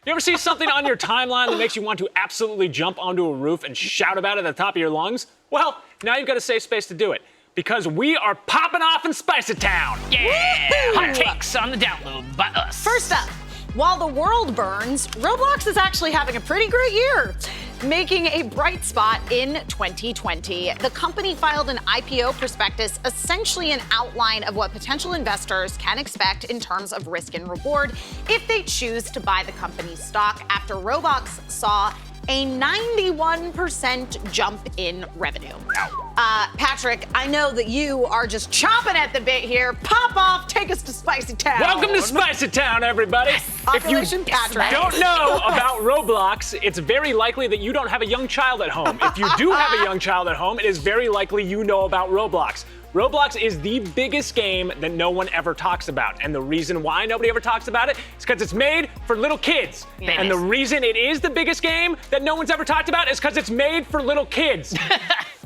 You ever see something on your timeline that makes you want to absolutely jump onto a roof and shout about it at the top of your lungs? Well, now you've got a safe space to do it. Because we are popping off in Spicy Town. Yeah! Hot takes on the download by us. First up, while the world burns, Roblox is actually having a pretty great year, making a bright spot in 2020. The company filed an IPO prospectus, essentially an outline of what potential investors can expect in terms of risk and reward if they choose to buy the company's stock after Roblox saw a 91% jump in revenue. Patrick, I know that you are just chomping at the bit here. Pop off, take us to Spicy Town. Welcome to Spicy Town, everybody. Population Patrick. Don't know about Roblox, it's very likely that you don't have a young child at home. If you do have a young child at home, it is very likely you know about Roblox. Roblox is the biggest game that no one ever talks about. And the reason why nobody ever talks about it is because it's made for little kids. Yeah. And the reason it is the biggest game that no one's ever talked about is because it's made for little kids.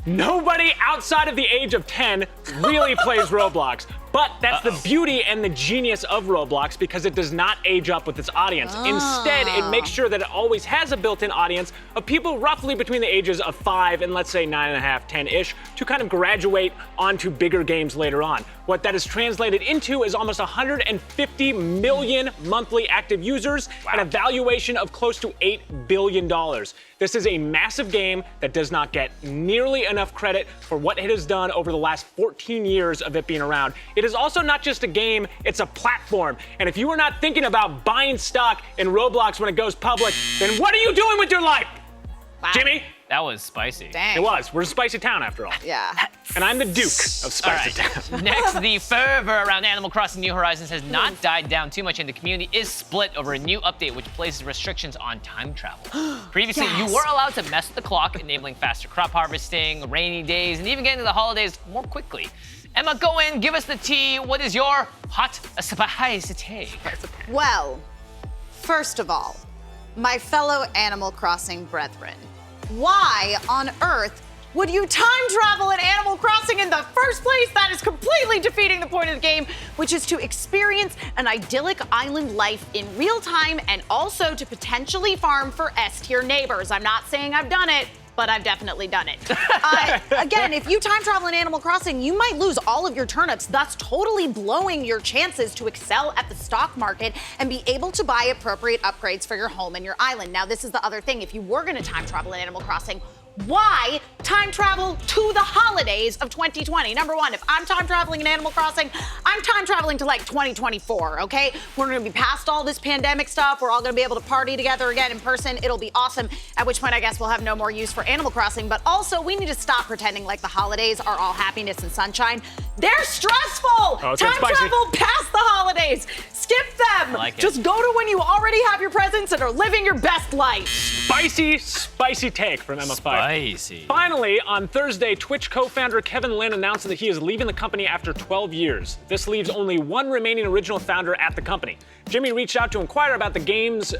Nobody outside of the age of 10 really plays Roblox. But that's the beauty and the genius of Roblox because it does not age up with its audience. Instead, it makes sure that it always has a built-in audience of people roughly between the ages of 5 and let's say 9.5, 10-ish to kind of graduate onto bigger games later on. What that is translated into is almost 150 million monthly active users and a valuation of close to $8 billion. This is a massive game that does not get nearly enough credit for what it has done over the last 14 years of it being around. It is also not just a game, it's a platform. And if you are not thinking about buying stock in Roblox when it goes public, then what are you doing with your life? Wow. Jimmy? That was spicy. Dang. It was. We're in Spicy Town after all. Yeah. And I'm the Duke of Spicy All Town. right. Next, the fervor around Animal Crossing New Horizons has not died down too much, and the community is split over a new update which places restrictions on time travel. Previously, Yes. you were allowed to mess with the clock, enabling faster crop harvesting, rainy days, and even getting to the holidays more quickly. Emma, go in, give us the tea. What is your hot spicy take? Well, first of all, my fellow Animal Crossing brethren, why on earth would you time travel in Animal Crossing in the first place? That is completely defeating the point of the game, which is to experience an idyllic island life in real time and also to potentially farm for S-tier neighbors. I'm not saying I've done it, but I've definitely done it. Again, if you time travel in Animal Crossing, you might lose all of your turnips, thus totally blowing your chances to excel at the stock market and be able to buy appropriate upgrades for your home and your island. Now, this is the other thing. If you were gonna time travel in Animal Crossing, why time travel to the holidays of 2020? Number one, if I'm time traveling in Animal Crossing, I'm time traveling to like 2024, okay? We're gonna be past all this pandemic stuff. We're all gonna be able to party together again in person. It'll be awesome, at which point I guess we'll have no more use for Animal Crossing. But also, we need to stop pretending like the holidays are all happiness and sunshine. They're stressful! Oh, it's time spicy. travel past the holidays. Skip them! I like it. Just go to when you already have your presents and are living your best life. Spicy take from Emma Fife. Spicy. Finally, on Thursday, Twitch co-founder Kevin Lin announced that he is leaving the company after 12 years. This leaves only one remaining original founder at the company. Jimmy reached out to inquire about the games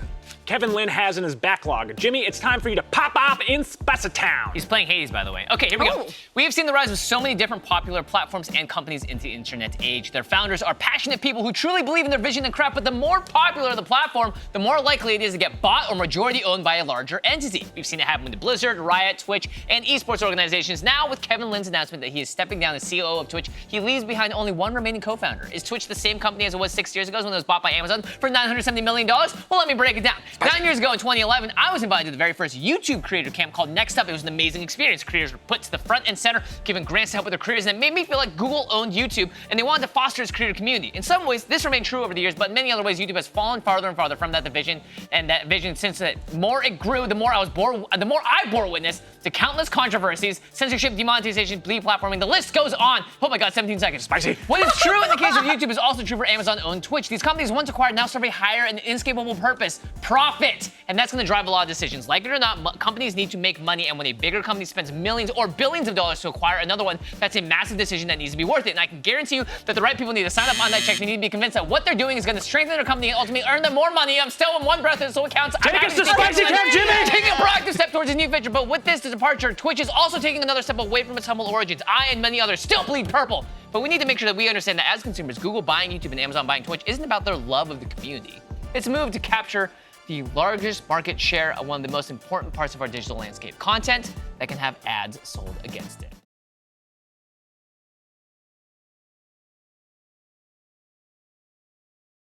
Kevin Lin has in his backlog. Jimmy, it's time for you to pop off in Spicy Town. He's playing Hades, by the way. Okay, here we go. Oh. We have seen the rise of so many different popular platforms and companies into the internet age. Their founders are passionate people who truly believe in their vision and craft, but the more popular the platform, the more likely it is to get bought or majority owned by a larger entity. We've seen it happen with Blizzard, Riot, Twitch, and esports organizations. Now, with Kevin Lin's announcement that he is stepping down as COO of Twitch, he leaves behind only one remaining co-founder. Is Twitch the same company as it was 6 years ago when it was bought by Amazon for $970 million? Well, let me break it down. 9 years ago in 2011, I was invited to the very first YouTube creator camp called Next Up. It was an amazing experience. Creators were put to the front and center, given grants to help with their careers, and it made me feel like Google owned YouTube, and they wanted to foster its creator community. In some ways, this remained true over the years, but in many other ways, YouTube has fallen farther and farther from that vision, and that vision, since the more it grew, the more I bore witness to countless controversies, censorship, demonetization, deplatforming, the list goes on. Oh my God, 17 seconds. Spicy. What is true in the case of YouTube is also true for Amazon-owned Twitch. These companies, once acquired, now serve a higher and inescapable purpose: profit. And that's going to drive a lot of decisions. Like it or not, companies need to make money, and when a bigger company spends millions or billions of dollars to acquire another one, that's a massive decision that needs to be worth it. And I can guarantee you that the right people need to sign up on that check. They need to be convinced that what they're doing is going to strengthen their company and ultimately earn them more money. I'm still in one breath, and so it counts. Take us to Spicy Town, Jimmy! Taking a proactive step towards a new venture, but with this departure, Twitch is also taking another step away from its humble origins. I and many others still bleed purple, but we need to make sure that we understand that as consumers, Google buying YouTube and Amazon buying Twitch isn't about their love of the community. It's a move to capture the largest market share of one of the most important parts of our digital landscape, content that can have ads sold against it.